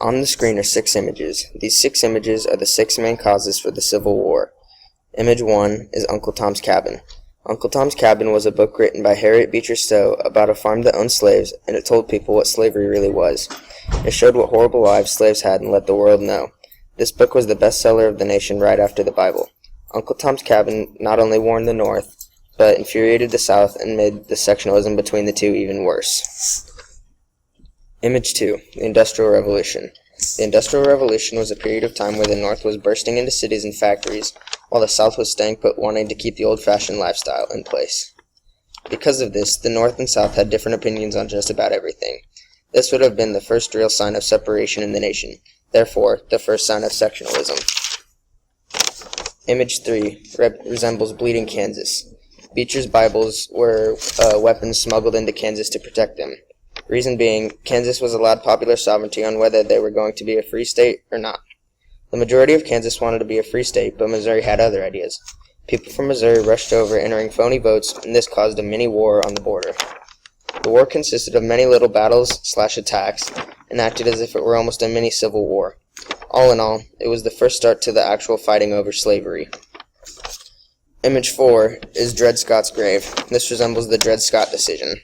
On the screen are 6 images. These 6 images are the 6 main causes for the Civil War. Image 1 is Uncle Tom's Cabin. Uncle Tom's Cabin was a book written by Harriet Beecher Stowe about a farm that owned slaves, and it told people what slavery really was. It showed what horrible lives slaves had and let the world know. This book was the bestseller of the nation right after the Bible. Uncle Tom's Cabin not only warned the North, but infuriated the South and made the sectionalism between the two even worse. Image 2, the Industrial Revolution. The Industrial Revolution was a period of time where the North was bursting into cities and factories, while the South was staying put, wanting to keep the old-fashioned lifestyle in place. Because of this, the North and South had different opinions on just about everything. This would have been the first real sign of separation in the nation, therefore, the first sign of sectionalism. Image 3 resembles Bleeding Kansas. Beecher's Bibles were weapons smuggled into Kansas to protect them. Reason being, Kansas was allowed popular sovereignty on whether they were going to be a free state or not. The majority of Kansas wanted to be a free state, but Missouri had other ideas. People from Missouri rushed over, entering phony votes, and this caused a mini-war on the border. The war consisted of many little battles/attacks, and acted as if it were almost a mini-civil war. All in all, it was the first start to the actual fighting over slavery. Image 4 is Dred Scott's grave. This resembles the Dred Scott decision.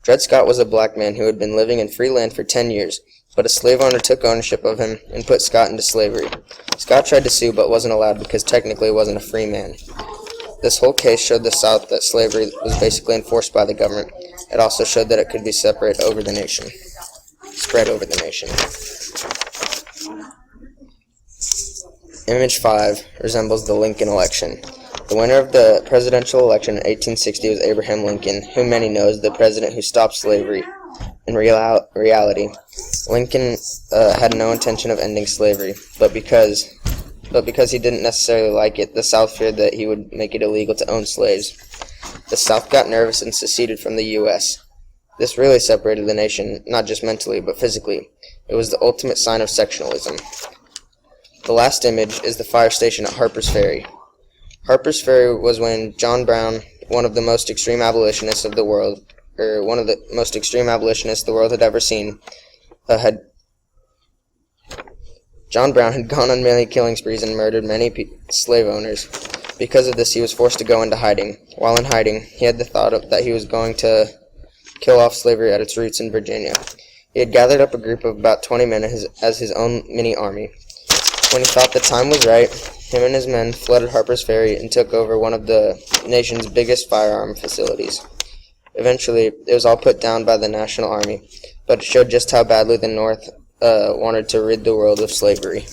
Dred Scott was a black man who had been living in free land for 10 years, but a slave owner took ownership of him and put Scott into slavery. Scott tried to sue but wasn't allowed because technically he wasn't a free man. This whole case showed the South that slavery was basically enforced by the government. It also showed that it could be spread over the nation. Image 5 resembles the Lincoln election. The winner of the presidential election in 1860 was Abraham Lincoln, who many know as the president who stopped slavery. In reality, Lincoln had no intention of ending slavery, but because he didn't necessarily like it, the South feared that he would make it illegal to own slaves. The South got nervous and seceded from the U.S. This really separated the nation, not just mentally, but physically. It was the ultimate sign of sectionalism. The last image is the fire station at Harper's Ferry. Harper's Ferry was when John Brown, one of the most extreme abolitionists the world had ever seen, John Brown had gone on many killing sprees and murdered many slave owners. Because of this, he was forced to go into hiding. While in hiding, he had the thought that he was going to kill off slavery at its roots in Virginia. He had gathered up a group of about 20 men as his own mini-army. When he thought the time was right, him and his men flooded Harper's Ferry and took over one of the nation's biggest firearm facilities. Eventually, it was all put down by the National Army, but it showed just how badly the North wanted to rid the world of slavery.